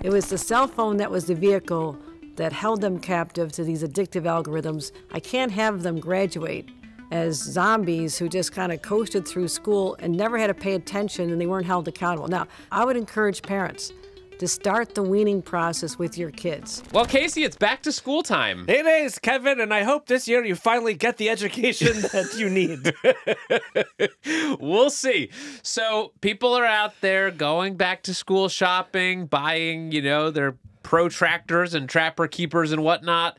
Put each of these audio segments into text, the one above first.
It was the cell phone that was the vehicle that held them captive to these addictive algorithms. I can't have them graduate as zombies who just kind of coasted through school and never had to pay attention and they weren't held accountable. Now, I would encourage parents to start the weaning process with your kids. Well, Casey, it's back to school time. It is, Kevin, and I hope this year you finally get the education that you need. We'll see. So people are out there going back to school shopping, buying, their protractors and trapper keepers and whatnot.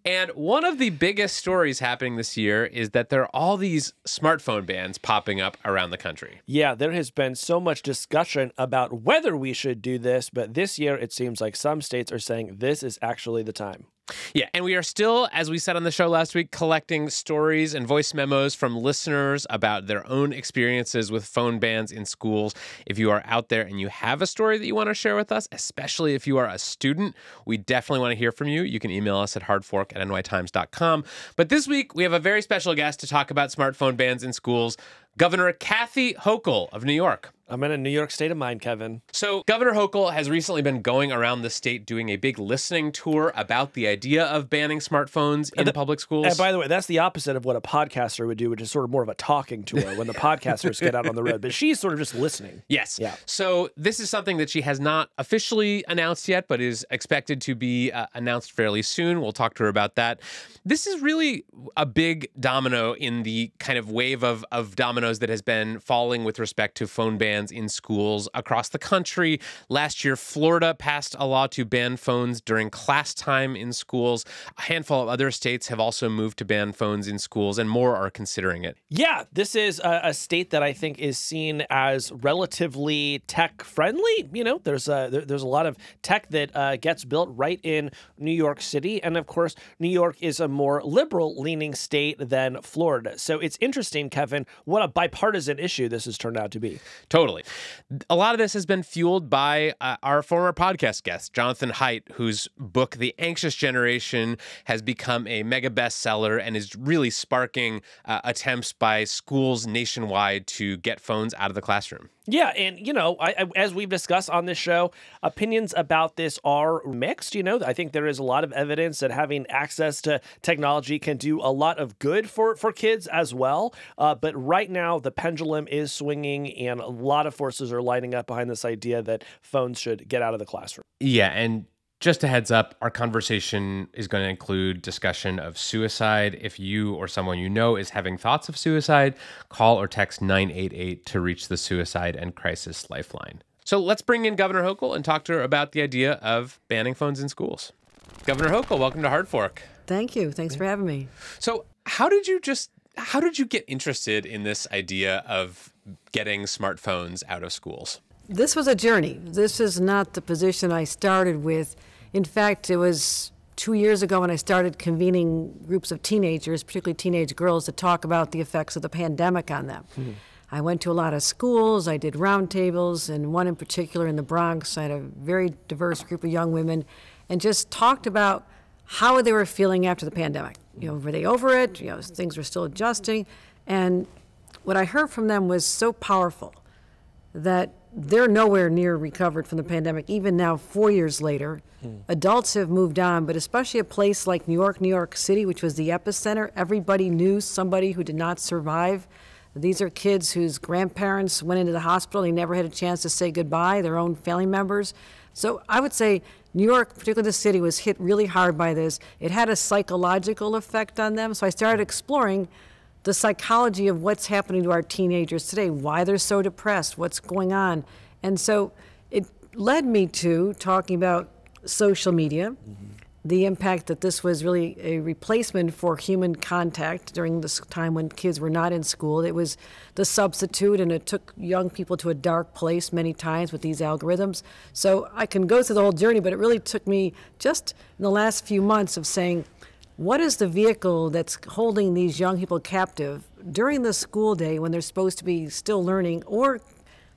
And one of the biggest stories happening this year is that there are all these smartphone bans popping up around the country. Yeah, there has been so much discussion about whether we should do this, but this year it seems like some states are saying this is actually the time. Yeah, and we are still, as we said on the show last week, collecting stories and voice memos from listeners about their own experiences with phone bans in schools. If you are out there and you have a story that you want to share with us, especially if you are a student, we definitely want to hear from you. You can email us at hardfork@nytimes.com. But this week, we have a very special guest to talk about smartphone bans in schools, Governor Kathy Hochul of New York. I'm in a New York state of mind, Kevin. So Governor Hochul has recently been going around the state doing a big listening tour about the idea of banning smartphones in public schools. And by the way, that's the opposite of what a podcaster would do, which is sort of more of a talking tour when the podcasters get out on the road. But she's sort of just listening. Yes. Yeah. So this is something that she has not officially announced yet, but is expected to be announced fairly soon. We'll talk to her about that. This is really a big domino in the kind of wave of dominoes that has been falling with respect to phone bans in schools across the country. Last year, Florida passed a law to ban phones during class time in schools. A handful of other states have also moved to ban phones in schools, and more are considering it. Yeah, this is a state that I think is seen as relatively tech-friendly. There's a lot of tech that gets built right in New York City, and of course, New York is a more liberal-leaning state than Florida. So it's interesting, Kevin, what a bipartisan issue this has turned out to be. Totally. A lot of this has been fueled by our former podcast guest, Jonathan Haidt, whose book, The Anxious Generation, has become a mega bestseller and is really sparking attempts by schools nationwide to get phones out of the classroom. Yeah, and, as we've discussed on this show, opinions about this are mixed. I think there is a lot of evidence that having access to technology can do a lot of good for kids as well. But right now, the pendulum is swinging, and a lot of forces are lining up behind this idea that phones should get out of the classroom. Yeah, and just a heads up, our conversation is going to include discussion of suicide. If you or someone you know is having thoughts of suicide, call or text 988 to reach the Suicide and Crisis Lifeline. So let's bring in Governor Hochul and talk to her about the idea of banning phones in schools. Governor Hochul, welcome to Hard Fork. Thank you. Thanks for having me. So how did you get interested in this idea of getting smartphones out of schools? This was a journey. This is not the position I started with. In fact, it was 2 years ago when I started convening groups of teenagers, particularly teenage girls, to talk about the effects of the pandemic on them. Mm-hmm. I went to a lot of schools, I did roundtables, and one in particular in the Bronx. I had a very diverse group of young women and just talked about how they were feeling after the pandemic. Were they over it? Things were still adjusting. And what I heard from them was so powerful that they're nowhere near recovered from the pandemic. Even now, 4 years later, adults have moved on, but especially a place like New York City, which was the epicenter, everybody knew somebody who did not survive. These are kids whose grandparents went into the hospital. They never had a chance to say goodbye, their own family members. So I would say New York, particularly the city, was hit really hard by this. It had a psychological effect on them. So I started exploring the psychology of what's happening to our teenagers today, why they're so depressed, what's going on. And so it led me to talking about social media, the impact that this was really a replacement for human contact during this time when kids were not in school. It was the substitute, and it took young people to a dark place many times with these algorithms. So I can go through the whole journey, but it really took me just in the last few months of saying, what is the vehicle that's holding these young people captive during the school day when they're supposed to be still learning or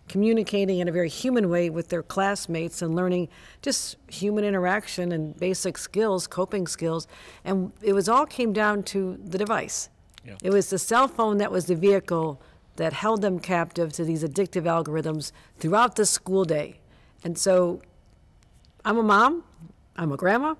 communicating in a very human way with their classmates and learning just human interaction and basic skills, coping skills? And it all came down to the device. Yeah. It was the cell phone that was the vehicle that held them captive to these addictive algorithms throughout the school day. And so I'm a mom, I'm a grandma,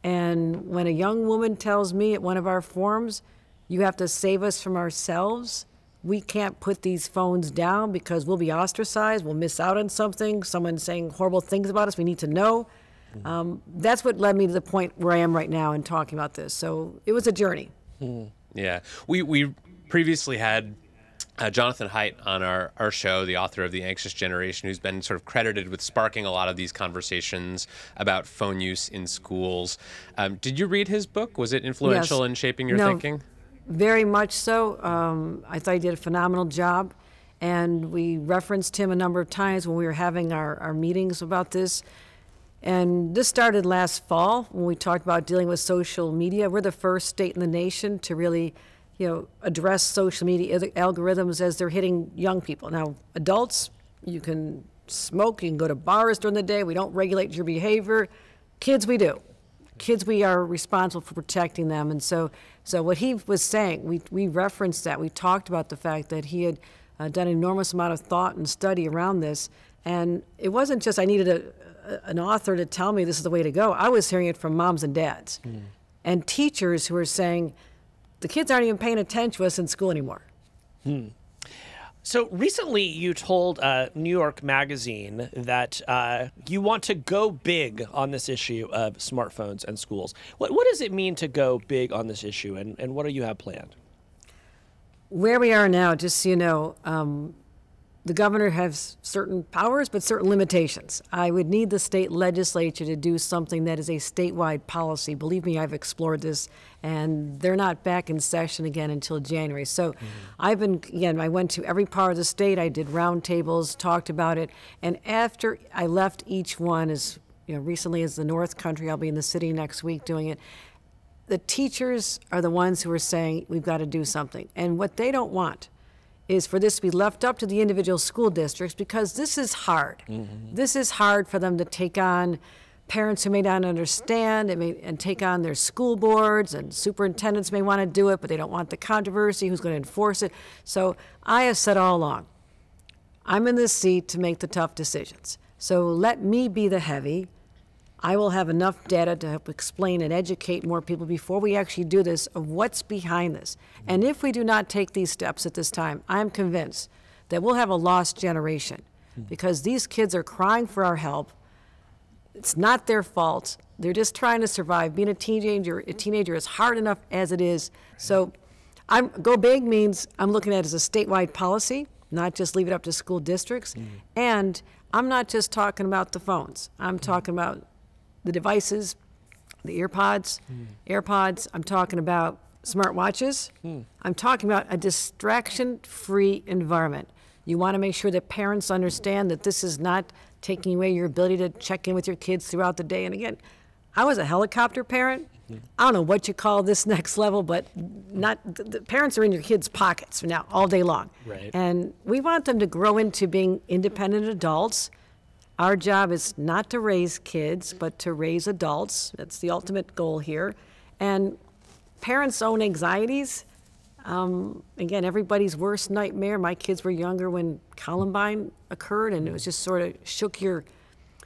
and when a young woman tells me at one of our forums, you have to save us from ourselves, we can't put these phones down because we'll be ostracized, we'll miss out on something, someone saying horrible things about us, we need to know. That's what led me to the point where I am right now in talking about this. So it was a journey. Yeah. We previously had Jonathan Haidt on our show, the author of The Anxious Generation, who's been sort of credited with sparking a lot of these conversations about phone use in schools. Did you read his book? Was it influential in shaping your thinking? Very much so. I thought he did a phenomenal job. And we referenced him a number of times when we were having our meetings about this. And this started last fall when we talked about dealing with social media. We're the first state in the nation to really, address social media algorithms as they're hitting young people. Now, adults, you can smoke, you can go to bars during the day. We don't regulate your behavior. Kids, we do. Kids, we are responsible for protecting them. And so what he was saying, we referenced that. We talked about the fact that he had done an enormous amount of thought and study around this. And it wasn't just I needed an author to tell me this is the way to go. I was hearing it from moms and dads and teachers who were saying, the kids aren't even paying attention to us in school anymore. So recently you told New York Magazine that you want to go big on this issue of smartphones and schools. What does it mean to go big on this issue, and what do you have planned? Where we are now, just so you know, the governor has certain powers, but certain limitations. I would need the state legislature to do something that is a statewide policy. Believe me, I've explored this, and they're not back in session again until January. So I went to every part of the state. I did roundtables, talked about it, and after I left each one, as recently as the North Country, I'll be in the city next week doing it. The teachers are the ones who are saying we've got to do something, and what they don't want is for this to be left up to the individual school districts, because this is hard. This is hard for them to take on parents who may not understand and take on their school boards, and superintendents may want to do it, but they don't want the controversy, who's going to enforce it. So I have said all along, I'm in this seat to make the tough decisions. So let me be the heavy. I will have enough data to help explain and educate more people before we actually do this of what's behind this. And if we do not take these steps at this time, I'm convinced that we'll have a lost generation, because these kids are crying for our help. It's not their fault. They're just trying to survive. Being a teenager is hard enough as it is. So go big means I'm looking at it as a statewide policy, not just leave it up to school districts. And I'm not just talking about the phones. I'm talking about the devices, the AirPods, I'm talking about smartwatches. I'm talking about a distraction-free environment. You want to make sure that parents understand that this is not taking away your ability to check in with your kids throughout the day. And again, I was a helicopter parent. I don't know what you call this next level, but the parents are in your kids' pockets now all day long. Right. And we want them to grow into being independent adults. Our job is not to raise kids, but to raise adults. That's the ultimate goal here. And parents' own anxieties, again, everybody's worst nightmare. My kids were younger when Columbine occurred, and it was just sort of shook your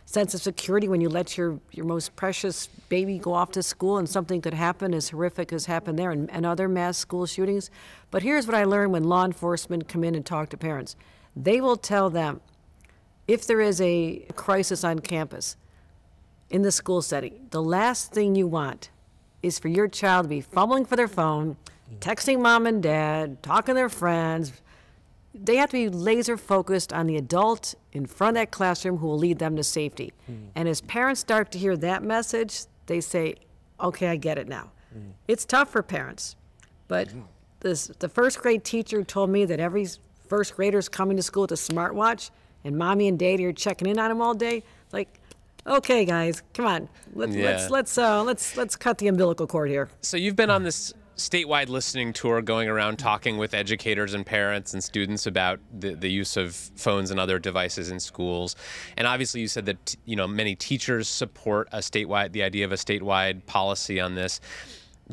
sense of security when you let your most precious baby go off to school and something could happen as horrific as happened there, and other mass school shootings. But here's what I learned when law enforcement come in and talk to parents. They will tell them, if there is a crisis on campus, in the school setting, the last thing you want is for your child to be fumbling for their phone, texting mom and dad, talking to their friends. They have to be laser focused on the adult in front of that classroom who will lead them to safety. And as parents start to hear that message, they say, okay, I get it now. It's tough for parents, but the first grade teacher told me that every first grader's coming to school with a smartwatch, and mommy and daddy are checking in on them all day. Like, okay, guys, come on, let's cut the umbilical cord here. So you've been on this statewide listening tour, going around talking with educators and parents and students about the use of phones and other devices in schools. And obviously, you said that many teachers support the idea of a statewide policy on this.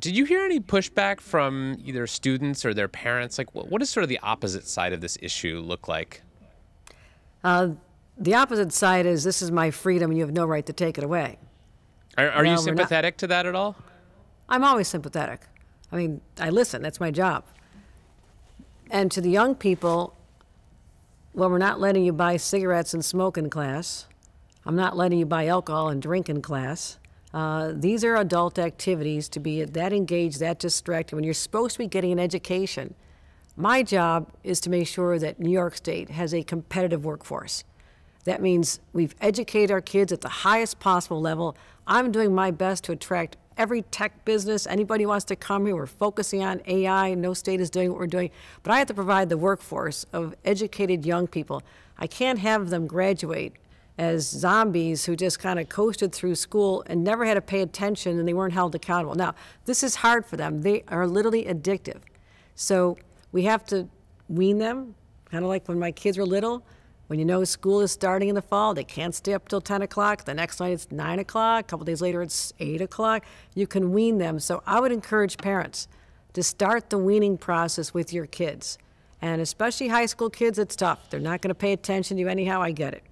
Did you hear any pushback from either students or their parents? Like, what does sort of the opposite side of this issue look like? The opposite side is, this is my freedom and you have no right to take it away. Are you sympathetic to that at all? I'm always sympathetic. I mean, I listen. That's my job. And to the young people, well, we're not letting you buy cigarettes and smoke in class. I'm not letting you buy alcohol and drink in class. These are adult activities. To be that engaged, that distracted, when you're supposed to be getting an education. My job is to make sure that New York State has a competitive workforce. That means we've educated our kids at the highest possible level. I'm doing my best to attract every tech business, anybody who wants to come here. We're focusing on AI. No state is doing what we're doing. But I have to provide the workforce of educated young people. I can't have them graduate as zombies who just kind of coasted through school and never had to pay attention and they weren't held accountable. Now, this is hard for them. They are literally addictive. So we have to wean them, kind of like when my kids were little. When you know school is starting in the fall, they can't stay up till 10 o'clock. The next night it's 9 o'clock. A couple days later it's 8 o'clock. You can wean them. So I would encourage parents to start the weaning process with your kids. And especially high school kids, it's tough. They're not going to pay attention to you anyhow. I get it.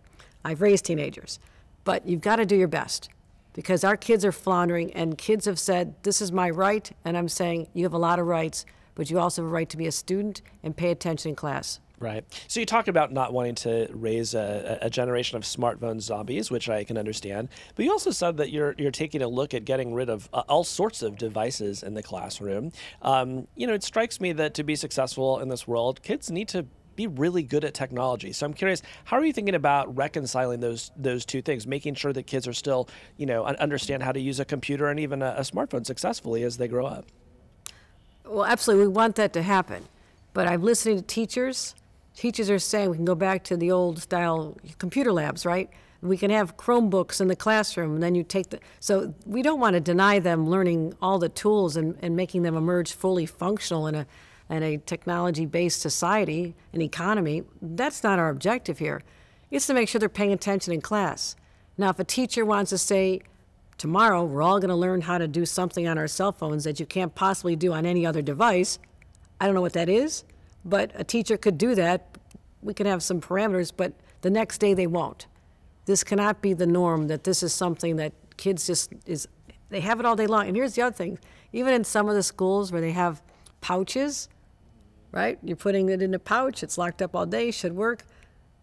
I've raised teenagers. But you've got to do your best because our kids are floundering and kids have said, this is my right. And I'm saying you have a lot of rights, but you also have a right to be a student and pay attention in class. Right. So you talk about not wanting to raise a generation of smartphone zombies, which I can understand. But you also said that you're taking a look at getting rid of all sorts of devices in the classroom. It strikes me that to be successful in this world, kids need to be really good at technology. So I'm curious, how are you thinking about reconciling those two things, making sure that kids are still, understand how to use a computer and even a smartphone successfully as they grow up? Well, absolutely. We want that to happen. But I'm listening to teachers. Teachers are saying we can go back to the old style computer labs, right? We can have Chromebooks in the classroom, and then you take so we don't want to deny them learning all the tools and making them emerge fully functional in a technology-based society and economy. That's not our objective here. It's to make sure they're paying attention in class. Now, if a teacher wants to say, tomorrow we're all going to learn how to do something on our cell phones that you can't possibly do on any other device, I don't know what that is. But a teacher could do that. We can have some parameters, but the next day they won't. This cannot be the norm, that this is something that kids they have it all day long. And here's the other thing. Even in some of the schools where they have pouches, right? You're putting it in a pouch. It's locked up all day, should work.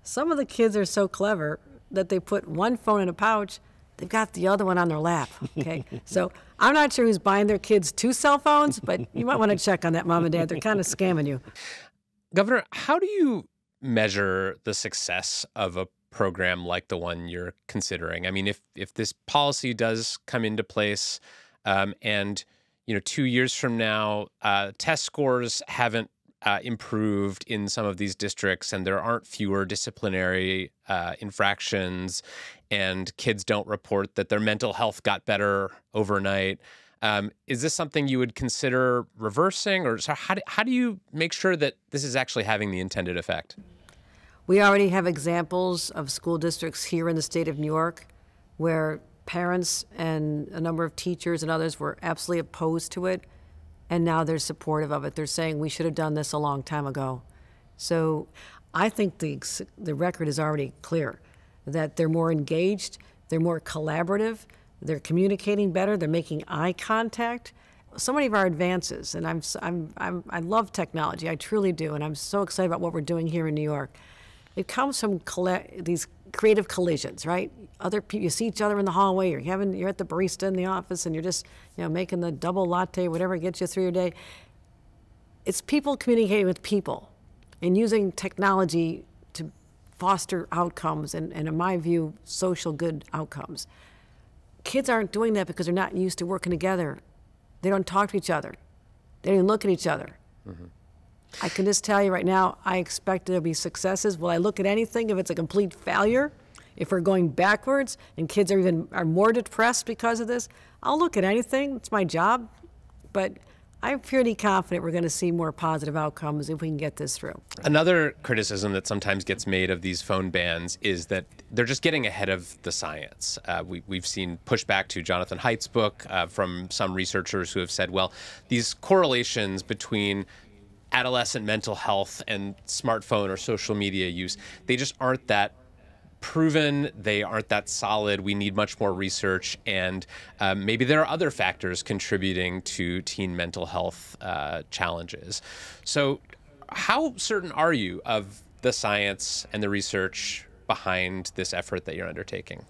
Some of the kids are so clever that they put one phone in a pouch. They've got the other one on their lap, okay? So I'm not sure who's buying their kids 2 cell phones, but you might want to check on that, Mom and Dad. They're kind of scamming you. Governor, how do you measure the success of a program like the one you're considering? I mean, if this policy does come into place and 2 years from now, test scores haven't improved in some of these districts and there aren't fewer disciplinary infractions and kids don't report that their mental health got better overnight, is this something you would consider reversing? Or so how do you make sure that this is actually having the intended effect? We already have examples of school districts here in the state of New York where parents and a number of teachers and others were absolutely opposed to it, and now they're supportive of it. They're saying we should have done this a long time ago. So I think the record is already clear, that they're more engaged, they're more collaborative, they're communicating better, they're making eye contact. So many of our advances, and I love technology, I truly do, and I'm so excited about what we're doing here in New York. It comes from these creative collisions, right? Other people, you see each other in the hallway, you're at the barista in the office, and you're just making the double latte, whatever gets you through your day. It's people communicating with people and using technology to foster outcomes and in my view, social good outcomes. Kids aren't doing that because they're not used to working together. They don't talk to each other. They don't even look at each other. Mm-hmm. I can just tell you right now, I expect there'll be successes. Will I look at anything if it's a complete failure? If we're going backwards and kids are more depressed because of this? I'll look at anything. It's my job. But I'm pretty confident we're going to see more positive outcomes if we can get this through. Another criticism that sometimes gets made of these phone bans is that they're just getting ahead of the science. We've seen pushback to Jonathan Haidt's book from some researchers who have said, well, these correlations between adolescent mental health and smartphone or social media use, they just aren't that proven, they aren't that solid, we need much more research, and maybe there are other factors contributing to teen mental health challenges. So how certain are you of the science and the research behind this effort that you're undertaking?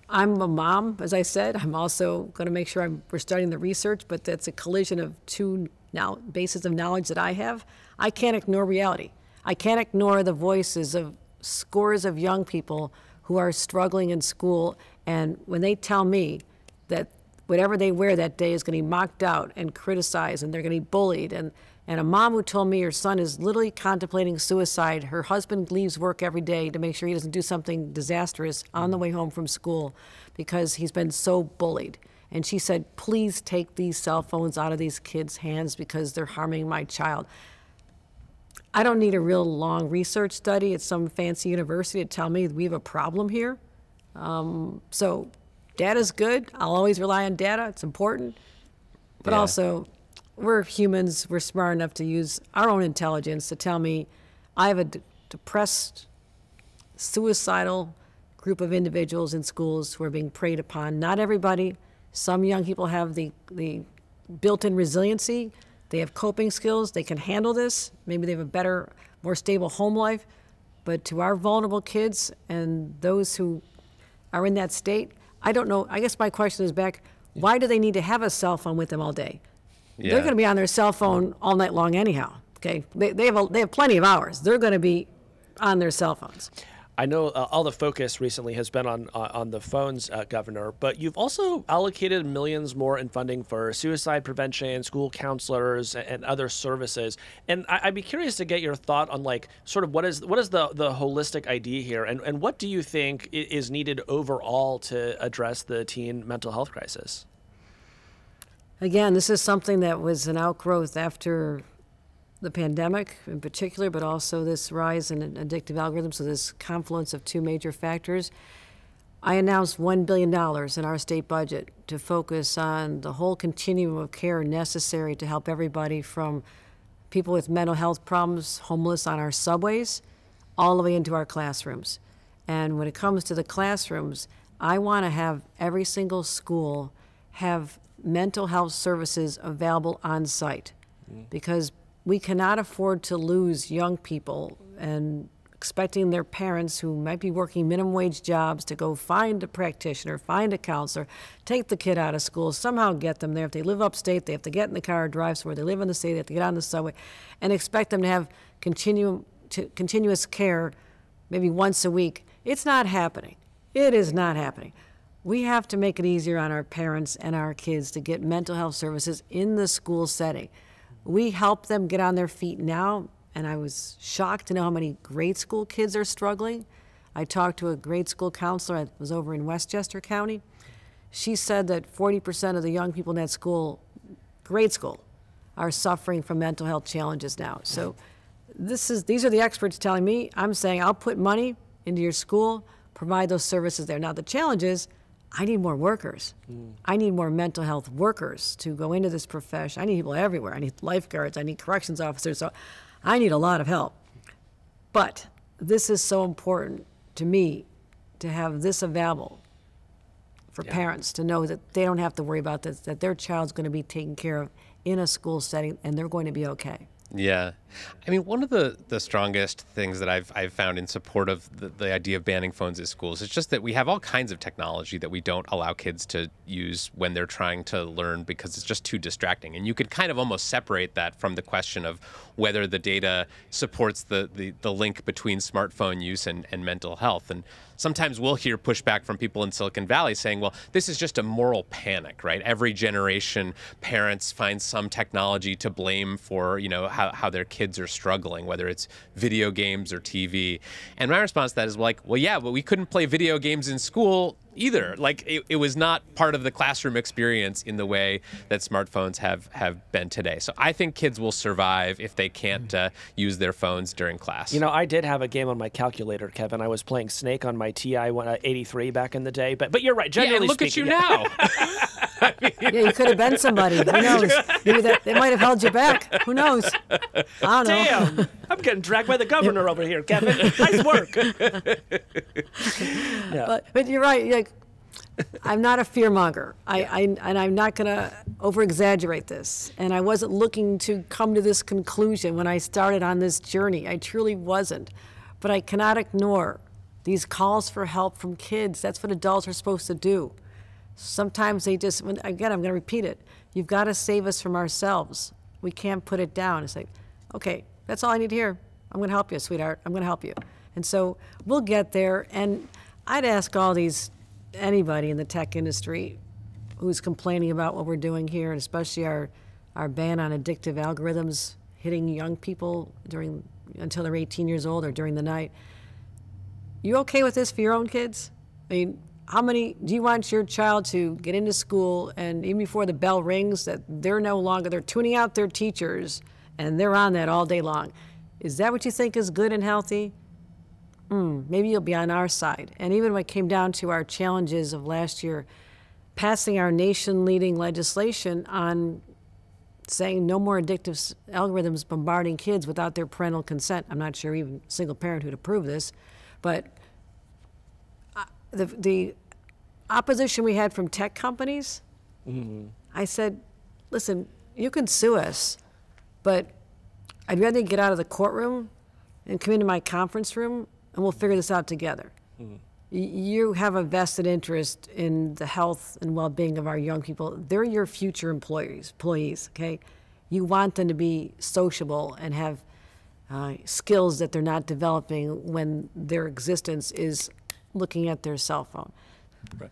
I'm a mom, as I said. I'm also going to make sure we're studying the research, but that's a collision of two bases of knowledge that I have. I can't ignore reality. I can't ignore the voices of scores of young people who are struggling in school, and when they tell me that whatever they wear that day is going to be mocked out and criticized, and they're going to be bullied, and a mom who told me her son is literally contemplating suicide. Her husband leaves work every day to make sure he doesn't do something disastrous on the way home from school because he's been so bullied. And she said, please take these cell phones out of these kids' hands because they're harming my child. I don't need a real long research study at some fancy university to tell me we have a problem here. So data's good. I'll always rely on data. It's important. But also, we're humans. We're smart enough to use our own intelligence to tell me I have a depressed, suicidal group of individuals in schools who are being preyed upon. Not everybody. Some young people have the built-in resiliency. They have coping skills. They can handle this. Maybe they have a better, more stable home life. But to our vulnerable kids and those who are in that state, I don't know. I guess my question is back, why do they need to have a cell phone with them all day? Yeah. They're going to be on their cell phone all night long anyhow. Okay, they have plenty of hours. They're going to be on their cell phones. I know all the focus recently has been on the phones, Governor, but you've also allocated millions more in funding for suicide prevention, school counselors, and other services. And I'd be curious to get your thought on sort of what is the holistic idea here, and what do you think is needed overall to address the teen mental health crisis? Again, this is something that was an outgrowth after the pandemic in particular, but also this rise in addictive algorithms, so this confluence of two major factors. I announced $1 billion in our state budget to focus on the whole continuum of care necessary to help everybody from people with mental health problems, homeless on our subways, all the way into our classrooms. And when it comes to the classrooms, I want to have every single school have mental health services available on site, because we cannot afford to lose young people and expecting their parents who might be working minimum wage jobs to go find a practitioner, find a counselor, take the kid out of school, somehow get them there. If they live upstate, they have to get in the car, drive somewhere. They live in the state, they have to get on the subway, and expect them to have continuous care maybe once a week. It's not happening. It is not happening. We have to make it easier on our parents and our kids to get mental health services in the school setting. We help them get on their feet now, and I was shocked to know how many grade school kids are struggling. I talked to a grade school counselor. I was over in Westchester County. She said that 40% of the young people in that school, grade school, are suffering from mental health challenges now. So these are the experts telling me. I'm saying I'll put money into your school, provide those services there. Now the challenge is, I need more workers. I need more mental health workers to go into this profession. I need people everywhere. I need lifeguards. I need corrections officers. So I need a lot of help. But this is so important to me to have this available for parents to know that they don't have to worry about this, that their child's going to be taken care of in a school setting and they're going to be okay. Yeah. I mean, one of the strongest things that I've found in support of the idea of banning phones at schools is just that we have all kinds of technology that we don't allow kids to use when they're trying to learn because it's just too distracting. And you could kind of almost separate that from the question of whether the data supports the link between smartphone use and mental health. And sometimes we'll hear pushback from people in Silicon Valley saying, well, this is just a moral panic, right? Every generation, parents find some technology to blame for, how their kids are struggling, whether it's video games or TV. And my response to that is well, yeah, but we couldn't play video games in school either. It was not part of the classroom experience in the way that smartphones have been today. So I think kids will survive if they can't use their phones during class. I did have a game on my calculator, Kevin. I was playing Snake on my TI 83 back in the day. But you're right. Generally look speaking, at you now. Yeah, you could have been somebody. Who knows? Maybe they might have held you back. Who knows? I don't know. Damn, I'm getting dragged by the governor over here, Kevin. Nice work. Yeah. But you're right. Like, I'm not a fearmonger. And I'm not going to over-exaggerate this. And I wasn't looking to come to this conclusion when I started on this journey. I truly wasn't. But I cannot ignore these calls for help from kids. That's what adults are supposed to do. Sometimes they just, again, I'm going to repeat it. You've got to save us from ourselves. We can't put it down. It's like, okay, that's all I need to hear. I'm going to help you, sweetheart. I'm going to help you. And so we'll get there. And I'd ask anybody in the tech industry who's complaining about what we're doing here, and especially our ban on addictive algorithms hitting young people until they're 18 years old or during the night. You okay with this for your own kids? I mean, do you want your child to get into school and even before the bell rings that they're tuning out their teachers and they're on that all day long? Is that what you think is good and healthy? Maybe you'll be on our side. And even when it came down to our challenges of last year, passing our nation-leading legislation on saying no more addictive algorithms bombarding kids without their parental consent. I'm not sure even a single parent who'd approve this, but the opposition we had from tech companies, I said, listen, you can sue us, but I'd rather get out of the courtroom and come into my conference room and we'll figure this out together. You have a vested interest in the health and well-being of our young people. They're your future employees, okay? You want them to be sociable and have skills that they're not developing when their existence is looking at their cell phone. Right.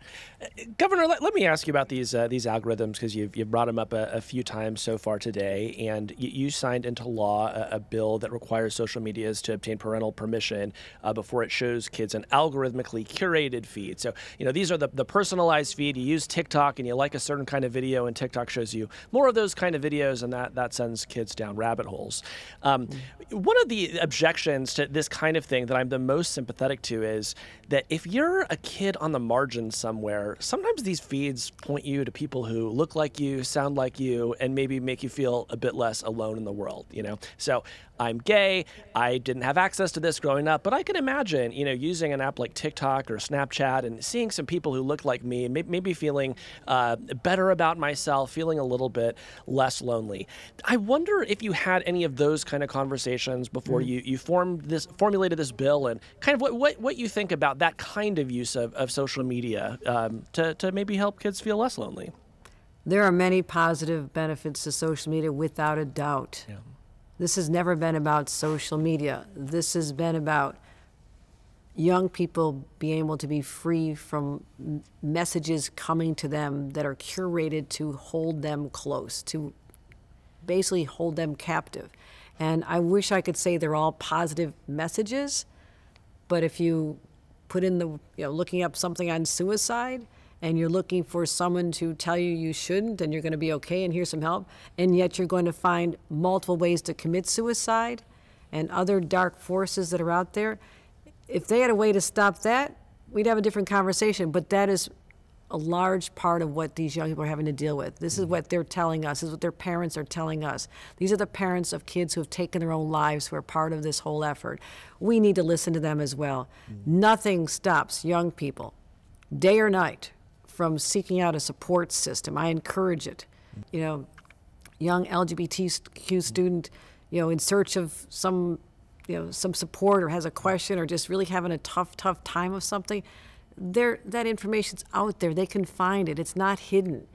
Governor, let me ask you about these algorithms, because you've brought them up a few times so far today, and you signed into law a bill that requires social medias to obtain parental permission before it shows kids an algorithmically curated feed. So, these are the personalized feed. You use TikTok and you like a certain kind of video, and TikTok shows you more of those kind of videos, and that sends kids down rabbit holes. One of the objections to this kind of thing that I'm the most sympathetic to is that if you're a kid on the margin somewhere, sometimes these feeds point you to people who look like you, sound like you, and maybe make you feel a bit less alone in the world, So I'm gay, I didn't have access to this growing up, but I can imagine, using an app like TikTok or Snapchat and seeing some people who look like me, and maybe feeling better about myself, feeling a little bit less lonely. I wonder if you had any of those kind of conversations before you formulated this bill, and kind of what you think about that kind of use of social media to maybe help kids feel less lonely. There are many positive benefits to social media, without a doubt. Yeah. This has never been about social media. This has been about young people being able to be free from messages coming to them that are curated to hold them close, to basically hold them captive. And I wish I could say they're all positive messages, but if you put in looking up something on suicide, and you're looking for someone to tell you shouldn't and you're going to be okay and here's some help, and yet you're going to find multiple ways to commit suicide and other dark forces that are out there. If they had a way to stop that, we'd have a different conversation, but that is a large part of what these young people are having to deal with. This is what they're telling us. This is what their parents are telling us. These are the parents of kids who have taken their own lives, who are part of this whole effort. We need to listen to them as well. Nothing stops young people, day or night, from seeking out a support system. I encourage it. Young LGBTQ student, in search of some support, or has a question, or just really having a tough time of something, that information's out there. They can find it. It's not hidden.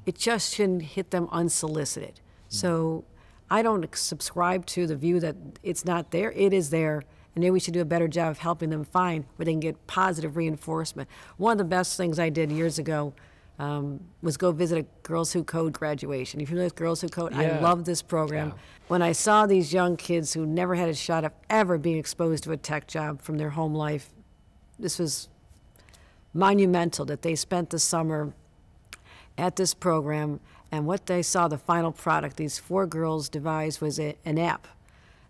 It just shouldn't hit them unsolicited. So I don't subscribe to the view that it's not there. It is there. And maybe we should do a better job of helping them find where they can get positive reinforcement. One of the best things I did years ago was go visit a Girls Who Code graduation. If you know with Girls Who Code, I love this program. Yeah. When I saw these young kids who never had a shot of ever being exposed to a tech job from their home life, this was monumental that they spent the summer at this program. And what they saw, the final product, these 4 girls devised, was an app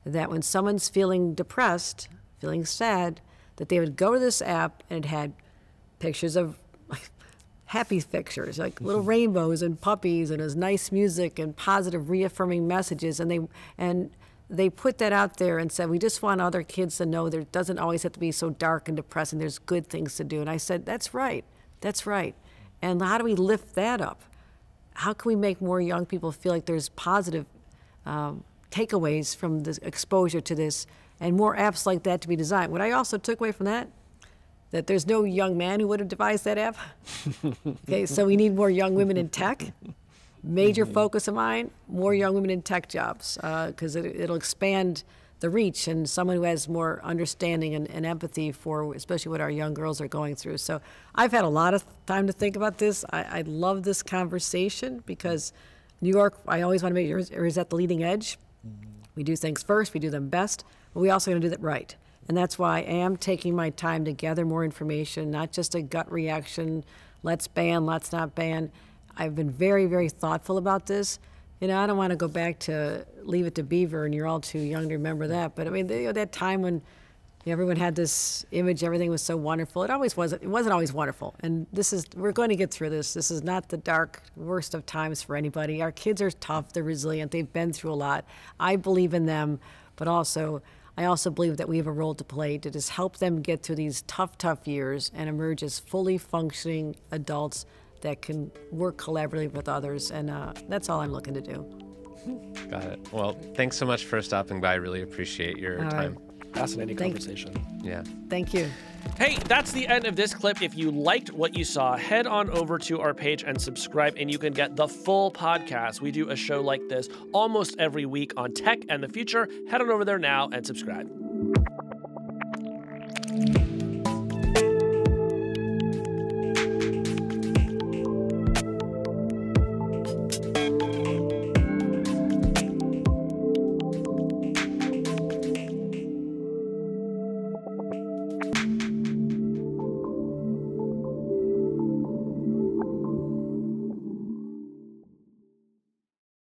that when someone's feeling depressed, feeling sad, that they would go to this app, and it had pictures of happy pictures, like little rainbows and puppies, and there's nice music and positive reaffirming messages. And they put that out there and said, we just want other kids to know there doesn't always have to be so dark and depressing. There's good things to do. And I said, that's right. That's right. And how do we lift that up? How can we make more young people feel like there's positive takeaways from this exposure to this, and more apps like that to be designed? What I also took away from that there's no young man who would have devised that app. Okay, so we need more young women in tech. Major focus of mine, more young women in tech jobs, because it'll expand the reach, and someone who has more understanding and empathy for especially what our young girls are going through. So I've had a lot of time to think about this. I love this conversation because New York, I always want to make sure, is at the leading edge. We do things first, we do them best, but we also going to do that right. And that's why I am taking my time to gather more information, not just a gut reaction, let's ban, let's not ban. I've been very, very thoughtful about this. You know, I don't want to go back to Leave It to Beaver, and you're all too young to remember that. But I mean, that time when everyone had this image, everything was so wonderful. It wasn't always wonderful. And we're going to get through this. This is not the dark, worst of times for anybody. Our kids are tough, they're resilient, they've been through a lot. I believe in them, but I also believe that we have a role to play to just help them get through these tough years and emerge as fully functioning adults that can work collaboratively with others. And that's all I'm looking to do. Got it. Well, thanks so much for stopping by. I really appreciate your time. Fascinating conversation. Yeah. Thank you. Hey, that's the end of this clip. If you liked what you saw, head on over to our page and subscribe, and you can get the full podcast. We do a show like this almost every week on tech and the future. Head on over there now and subscribe.